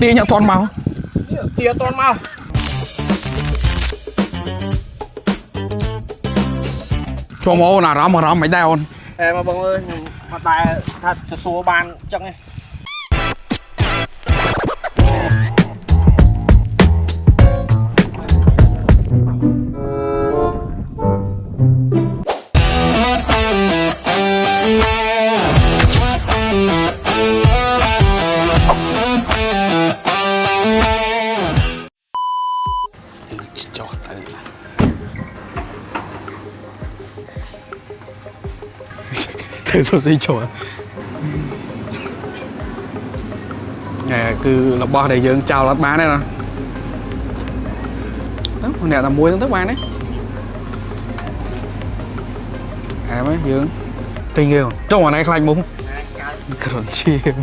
tia nhậu toàn màu tia toàn màu cho mô nào rõm mấy đeo em mà bông ơi mà tài thật số bàn chắc này thế số gì chỗ nè cứ là bo này dương chào lát bán đây nè đó nè là muối nó bán đấy em ấy dương tình yêu trong ngoài này khai múng còn chiêm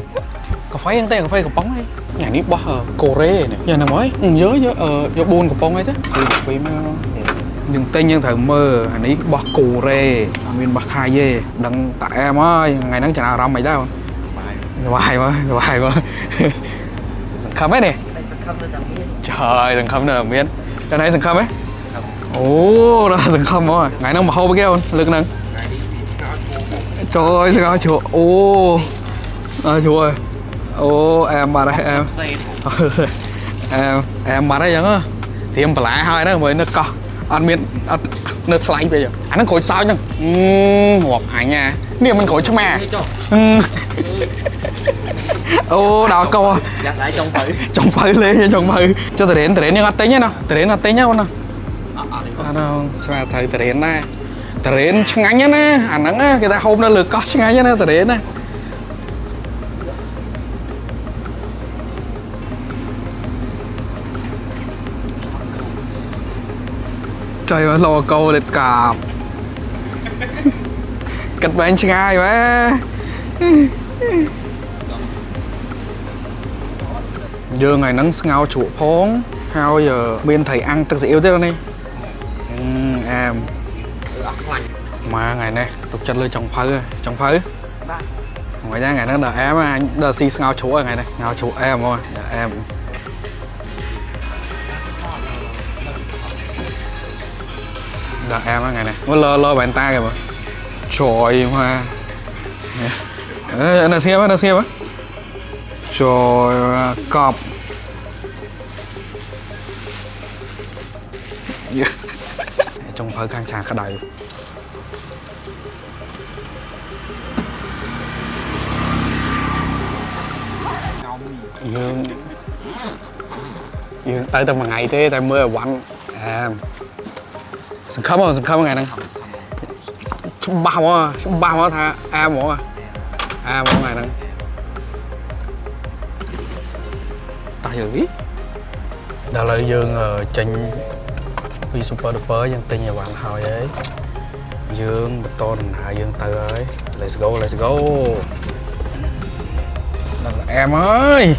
có phải ăn tay có phải có bóng ấy nhà ní bo Korea này nhà nào mới nhớ nhớ buôn của bóng ấy thế vì mà nhưng tên nhân thời mơ anh ấy bọc cù rê miền bắc hai dê đằng tại em ơi ngày nắng chả nào rong mày đâu hoài mà rừng khăm ấy nè trời rừng khăm nè miền cái này rừng khăm ấy ố đó rừng khăm rồi ngày nắng mà hô với kêu lực nâng trời ơi sao chúa ô chúa ơi ô em bà đây em bà đây chẳng á thì em phải lại hai đó mới nó co ăn miên ăn nó thay bây giờ anh nó cối sao nhá hoặc hải nha niềm mình cối cho mẹ ô đào câu trong phơi lên nha trong phơi cho tới đến nhưng ăn tính nhá nào tới đến ăn tính nhá con nào đâu sao thầy tới đến này tới đến chẳng ngắn nhá nè anh nắng người ta hôm nó lượt có chẳng ngắn nhá nè tới đến này trời ơi lo câu liệt cạp kịch bản chẳng ai quá giờ ngày nắng ngao chủ phóng how giờ bên thầy ăn thật sự yêu thế đâu nè em mà ngày này tục chân lên trồng phơi ngoài ra ngày nó đợi em anh đợi si ngao chủ ở ngày này ngao chủ em thôi em đợi em á ngày này nó lơ bàn tay kìa mà trời mà nó xem á trời cọp trong phơi khang trà cái đầy dương tới tầm ngày thế tại mưa quạnh em sừng khăm ngày này ba mỏ tha em mỏ ngày này ta giữ đã lợi dương ở trên vì super duper dân tin nhà bạn hồi ấy dương to nè dương từ ấy let's go em ơi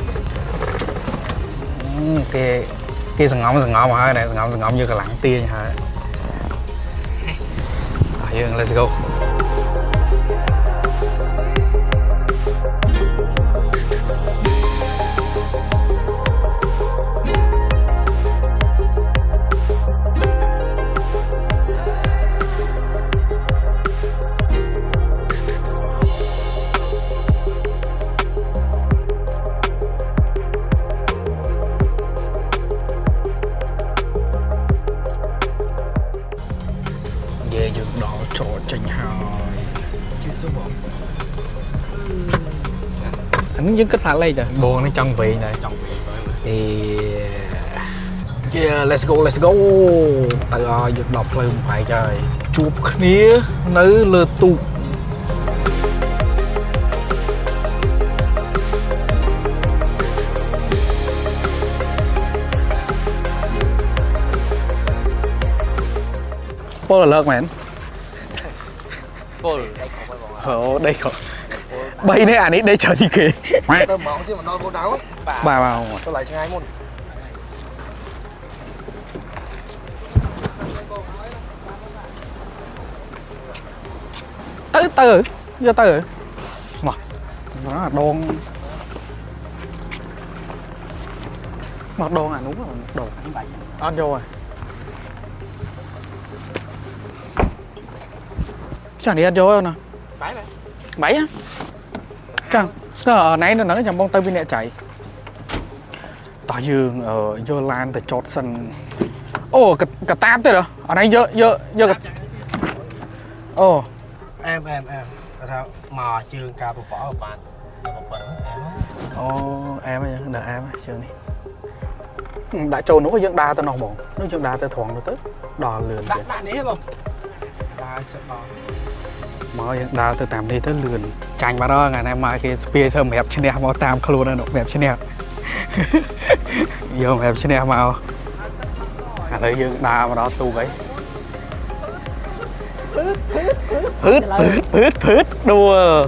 kia sừng ngỗng mà hơi này sừng ngỗng như cái lẳng tia nha hơi dương let's go về dựng đỏ trộn tranh hòi anh những kết phạt lên rồi buồn nó trong vị này thì yeah, let's go tại rồi dựng đọc lên phải trời chụp khía nữ lơ tu Paul là lợn mày đây có bay này anh ấy đây chờ gì kì tôm mỏng chứ mà non vô đáo bà vào tôi lại cho hai môn tới rồi mà nó là đôn Một đồ à, đúng rồi, một đồ. Ăn vô rồi. Chẳng đi ăn vô đâu nè. Bảy á. Chẳng, ở nãy nó chẳng bông tay bên nẹ chảy. Tao dương ở Dơ Lan từ chót sân. Ồ, cả tam tới rồi. Ở đây dơ cả. Ồ. Em sao mà trường cao bỏ bạn em á. Ồ, em ấy, đợi em ấy, trường đi. Đã trâu nó có dưỡng đa tao nòng bổng. Nó dưỡng đa tao thoảng nó tới. Đò lườn kìa. Đã ní không? Đà sợ đò. Mới dưỡng đa tao tạm đi tới lườn. Chanh bà đó ngày nay mai cái spear sơ mẹp trên em. Mà tam khá luôn nó mẹp trên em. Vô mẹp trên em mà. À đây dưỡng đa mà đó tu vậy. Phứt đùa.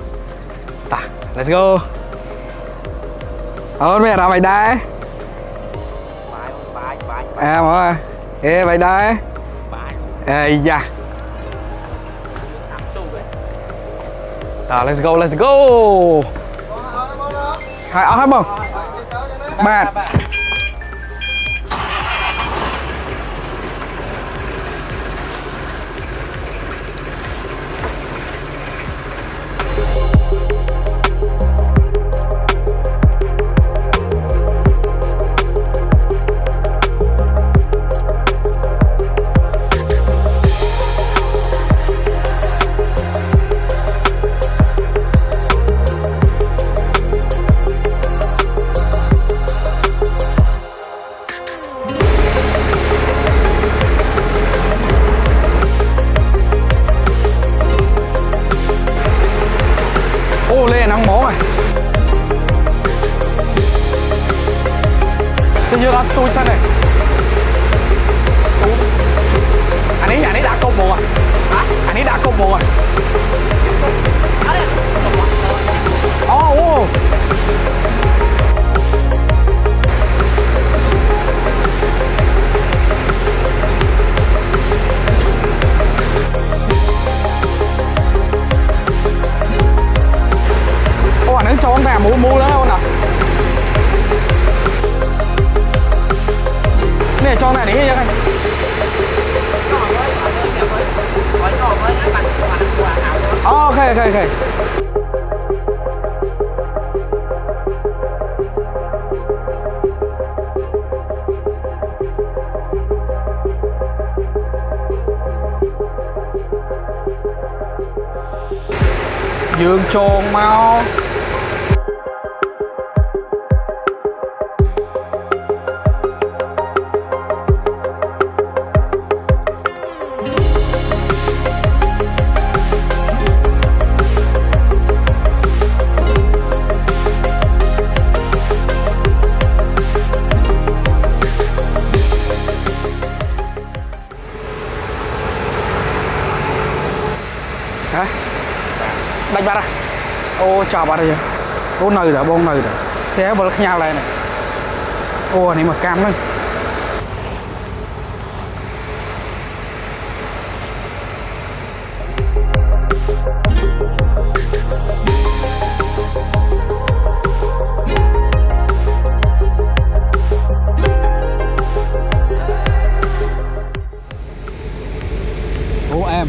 Ta, let's go. Ôi mẹ nào mày đây? Em ơi. Ê mày đây. Ê da. Let's go. Hai bông. Ba. Ô lên nắng bó này. Tôi như là tôi sao này. Anh ấy đã công bộ à? Hả? Anh ấy đã công bộ à? Ô. Anh ấy cho con thằng mua nữa không nào? Nè cho này đi cho anh. Ok. Dương trồn mau. Hả? Đánh bắt à? Ô chào bạn đây. Ô nơi rồi, bông nơi rồi. Thế bật nhau này này. Ô này mà cam đấy. Ô em.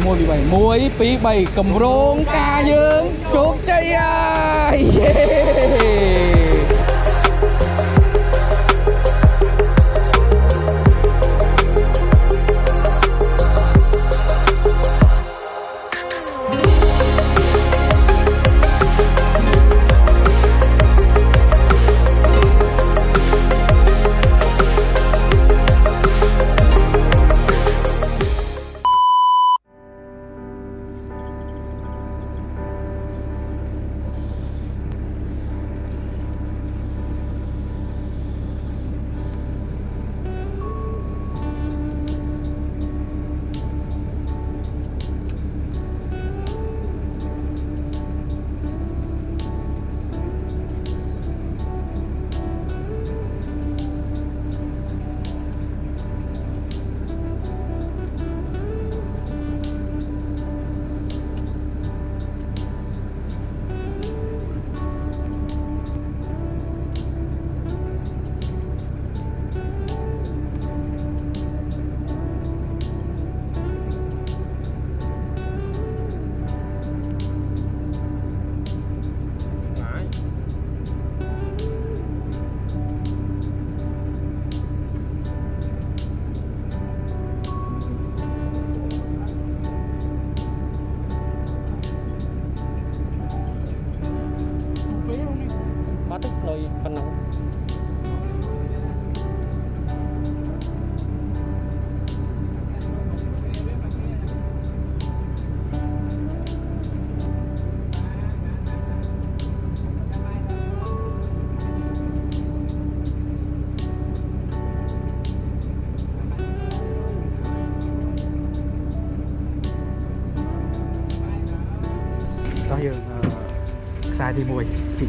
Mua đi bảy muối phí bảy cầm rong ca dương chốt chơi ai. hết tức lôi phần nào đó giờ sai thì mùi chị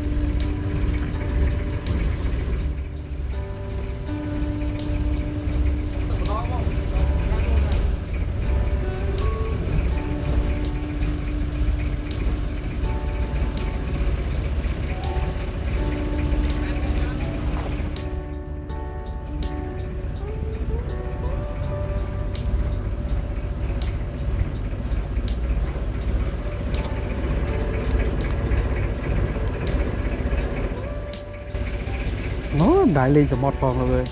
nó đại lên cho một phòng mọi người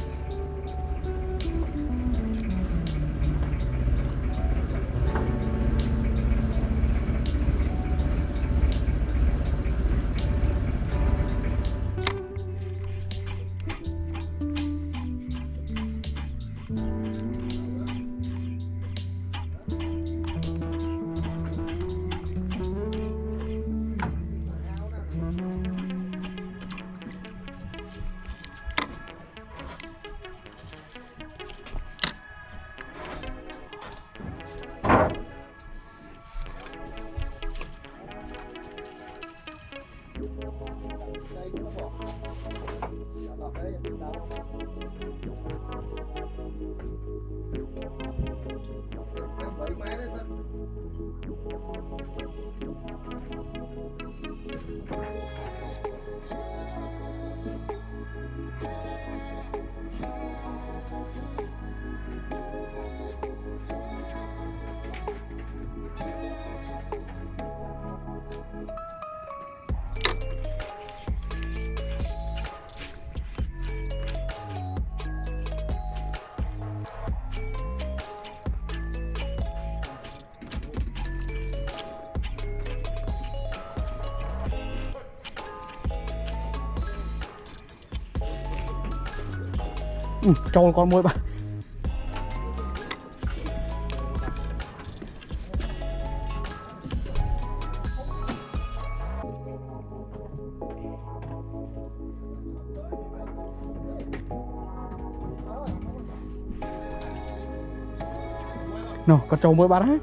cho con môi bạn nó con trâu môi bạn ấy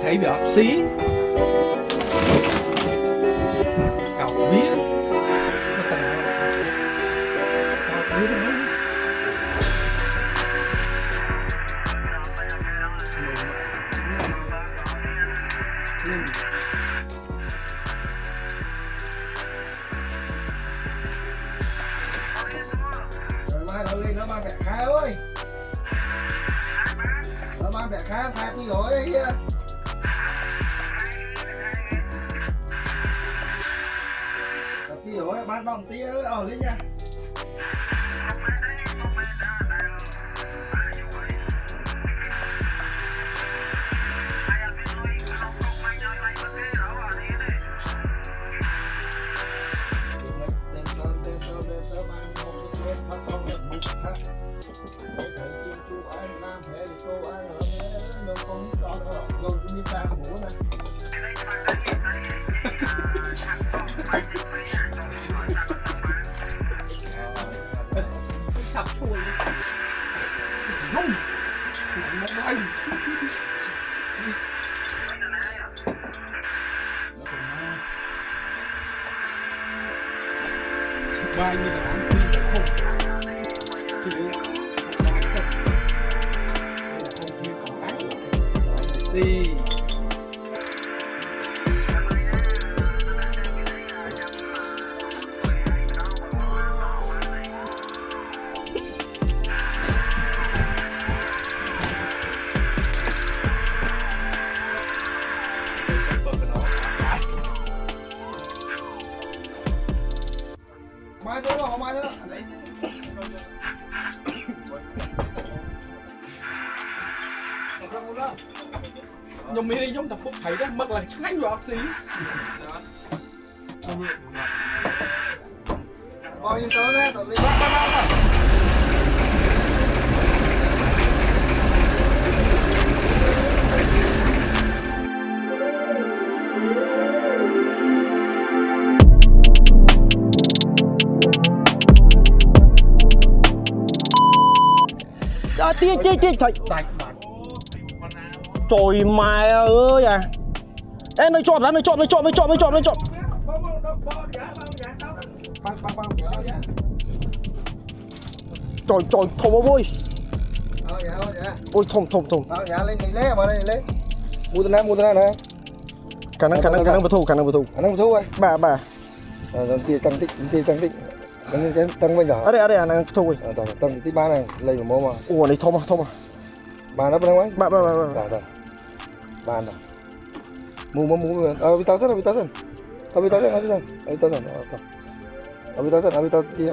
thấy bị ọc xí cào vía cào vía đó rồi mai nó lên nó mang mẹ khá ơi, nó mang mẹ khá hai quy rồi ấy kia. Quy rồi bán đồng tí ở lên nha. Rồi đi sang bố này. sập chuối không bay bay như là ăn phi không thì bán sạch không như còn bán xì mai xuống rồi mai nữa nhom mi đi giống tập phúc thầy đó mất là nhanh vào xí bao nhiêu tớ đấy tớ đi bắt Tiếc thầy trời mày ơi à em nơi chọn trời thùng ôi ôi thùng lên lấy mà lên lấy mua từ này này khả năng vật thu bà tiền tăng tích tăng bên đó ở đây là năng thu tăng tích ba này lấy một mẫu mà ủa này thông à ba nó bên đấy ba rồi ba rồi mua bị tao sân kia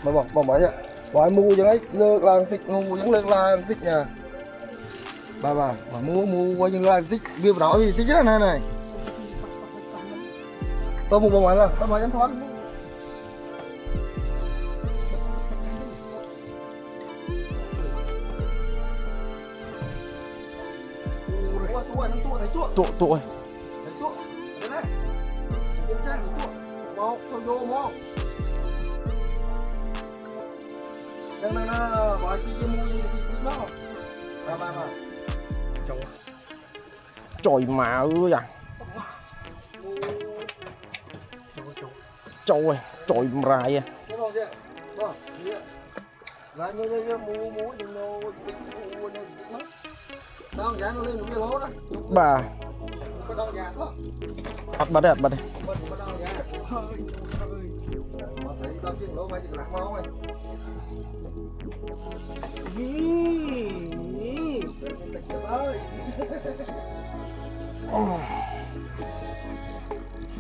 mà bỏ máy ạ bỏ mua cho ấy lơ làng tích mua những lơ làng tích nhà bà mà mua qua những làng tích việc đó thì tích rất là này tôi mua bỏ máy rồi tao máy chắn thoát tụi trời mà ơi à trời rài à bà bật đây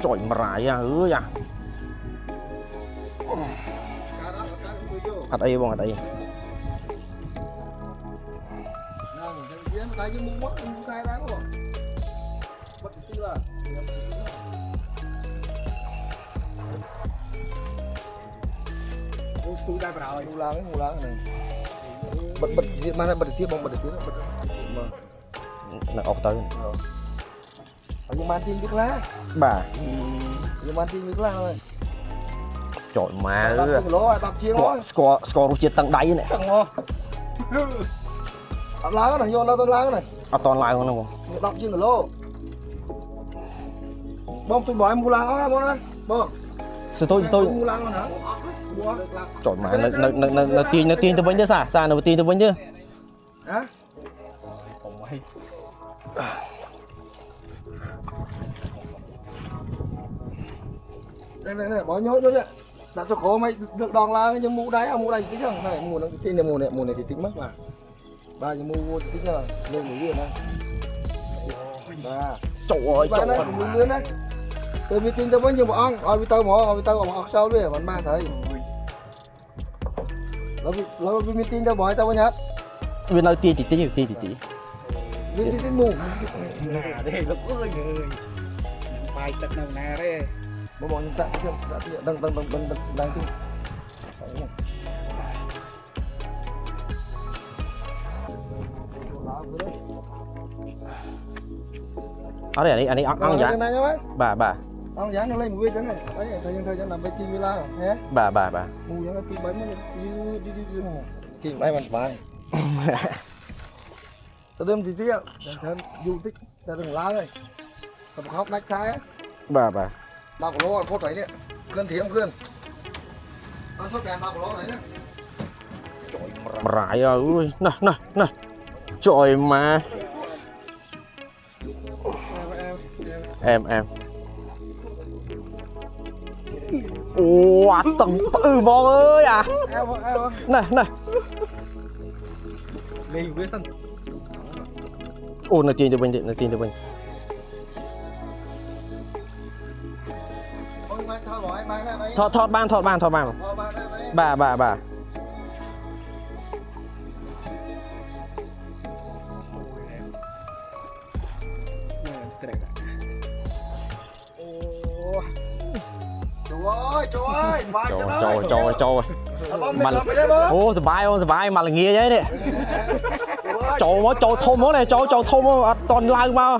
Trời mà rải à ơi à. Ở đây bông ở đây. Bật gì mana bật tiếp bông bật tiếp Nó ốc tới. Nhưng mà tin biết lá. Bà. Nhưng mà tin biết lá thôi. Trời má ơi. Score chia tăng đáy này. Lá cái này vô lá cái này. À toàn lại không đâu. Đọc chưa người lô. Bông tôi bỏ em mua lá á bông ơi. Bông. Sự tôi. Mua lá hả? Trời má nó tiền tôi vẫn chứ xa nó tiền tôi vẫn chứ. Hả? Đây bỏ nhốt nhá. Đã cho khổ mày được đòn lá nhưng mua đáy mua đây cái thằng này mua nó tin là mùa này thì tính mất mà. Ba giờ mua tính là lên người kia này. Ba. Trời ơi trời ơi. Lươn đấy. Tôi mới tin cho bao nhiêu bọn ông, ôi tao bỏ sau đi bạn ba thấy. Nó mới tin cho bọn tao bao nhiêu. Viên nói tiền tí. Viên tí mù. Nà đây lúc ơi người. Bài tật nào nà đây. Bọn ta đang tin. Ở đây anh ăn giá. Bà. Ông giá nó lên một viên cái này. Đấy, thời gian làm với team Mila nhé. Bà. Mua những cái bánh đi. Kìm ai mà phải. Tao đem gì tiếc, du tích, tao đừng lá rồi. Tao khóc nách trái á. Bà. Đọc lỗ có thấy đấy. Cơn thì không cơn. Tao số kèm đọc lỗ đấy nhá. Rải ơi. Nè. Trời mà. Em. Ủa tầng bò ơi à. Này. Đi với thân. Ồ nó tiền cho mình. Thọt ban. Bà. Trời. Mà ôสบายmà là nghe vậy đấy. Trời thôm món này trời thôm toàn lao mà.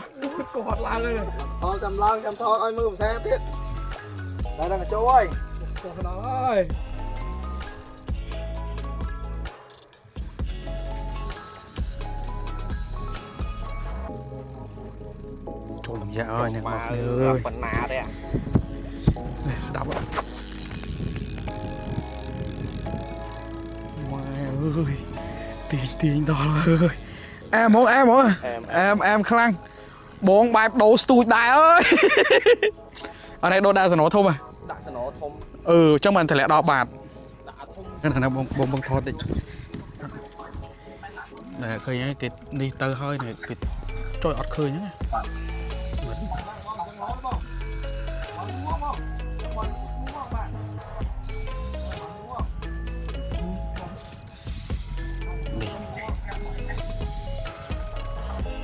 Hot laเลย Thôi chầm thôi ơi mưa xe tiếp. Đây là chỗ ơi. Ơi. Trời dạ ơi nè ngọt ơi. Phần nà đây à. Đây sẽ đọc ạ. Mẹ ơi. Tiền to ơi. Em khăn. Bốn bài đồ stui đại ơi. Ở đây đồ đa nó thôm à. Ừ trong mình thì lại đo bạt. Cái này bông thọt đi. Để khơi nhá cái đi tơ hơi này cái trôi ọt khơi nhá.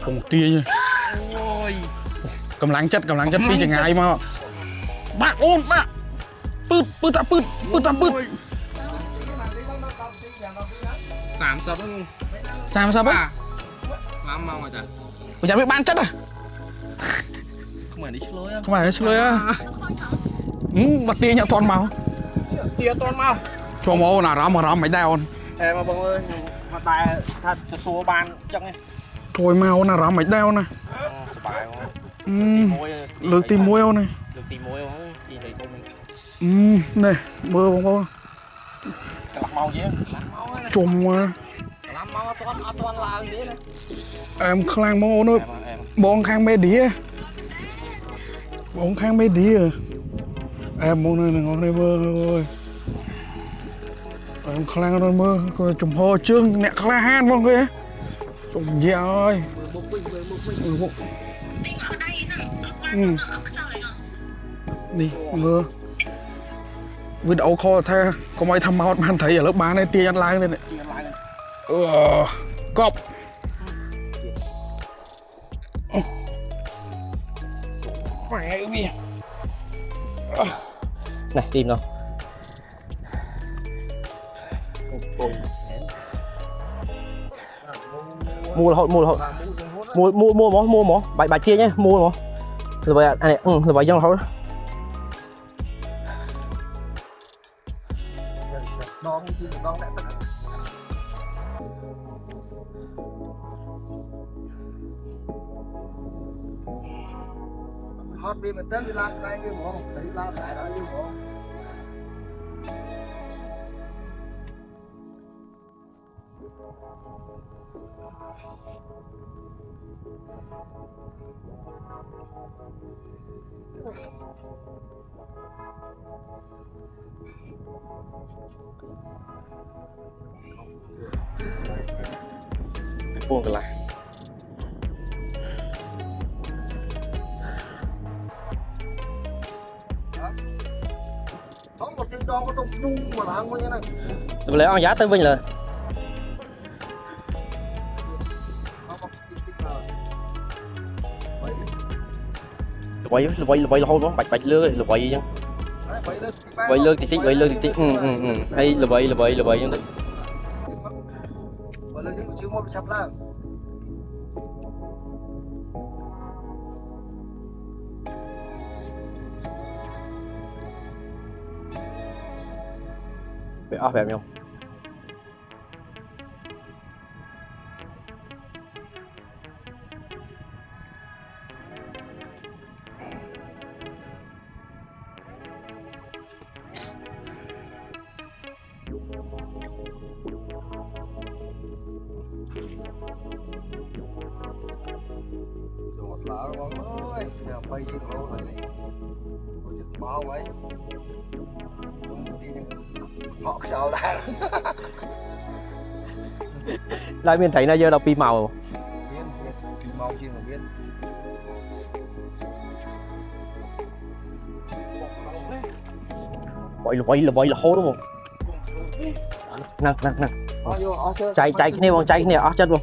Bông tia nha. Ôi. Cầm láng chất pi chẳng ai mà. Bạc ôn bạc. Pứt. 30 á? Lắm mong rồi trời. Bây giờ biết ban chất à? Không phải đi chơi á. Không phải chơi á. Bạc tia nhậu toàn màu. Tia toàn màu. Cho màu nào đó mà đó mày đeo. Em mà bông ơi, mà tài thật số ban chắc nghe. Thôi màu nào đó mày đeo nè. Bài không? Lược tìm muối này. Được tìm muối không? Chị thấy tôi. Này, mưa bông. Lắm màu chứ. Chùm mà. Lắm màu toàn là gì này. Em khang mô nữa. Bọn khang mê đĩa. Em mô này ngon đây mơ ơi. ខ្លាំងណាស់មើលគាត់ចំហជើងអ្នកក្លាហានហ្មងគេសុំយាអើយមុខនេះមើលវីដេអូខលថាកុំឲ្យថាមកបានត្រីឥឡូវបានទេទាញអត់ឡើងទេកប់ម៉ែវា này tìm đâu mua là hội mua bài chia nhé mua mà rồi vậy anh này rồi vậy dân thôi hot vì mình tới đi làm cái như mỏ đi làm lại đó như mỏ buông cái lại có một cái con có tông đu mà làm như này tôi lấy ăn giá tới vinh là quay là hôn nó bạch lưa là quay chứ quay lưa tí hay là vậy nhưng được quay lưa chứ chưa một chập là phải off em không lỡ con ơi bay gì đâu này bao vậy họ sao đã lại miền thấy nó giờ đọc pi màu biết màu chi mà biết vậy là hố đúng không nè chạy cái này bằng chạy cái này chân luôn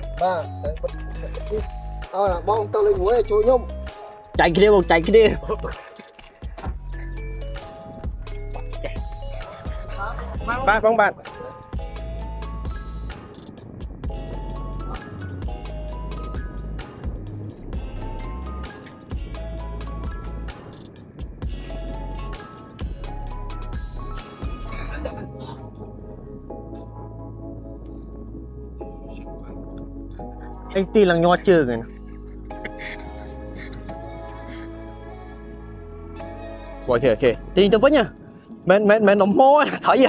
là bong tao lên ngồi chui nhung chạy cái này bằng chạy cái này bạn anh tin là nho chưa rồi rồi kìa tin tôi với nha mình đóng mối thấy gì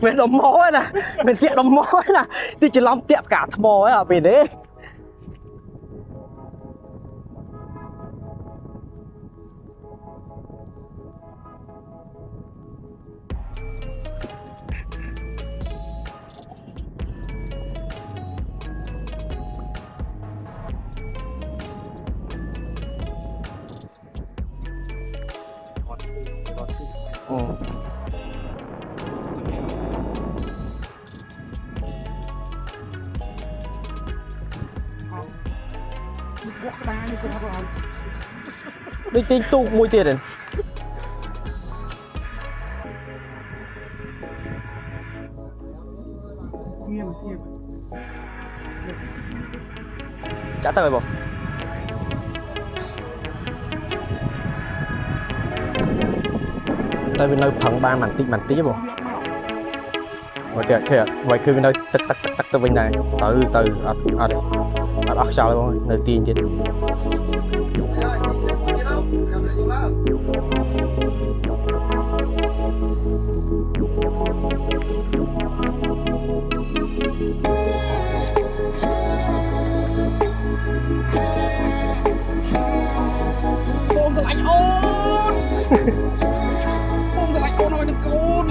mình đóng mối nè mình sẽ đóng mối nè tôi chỉ làm tiệm cả thmò ấy ở bên đấy đi tin tu mua tiền này trả tờ rồi tại vì nơi phận ban màn tí bộ rồi kìa vậy khi bên nơi tắc từ bên này từ ở sao luôn nơi tiền chứ ôm từ lạnh ôn ôm từ lạnh ôn rồi đừng ôn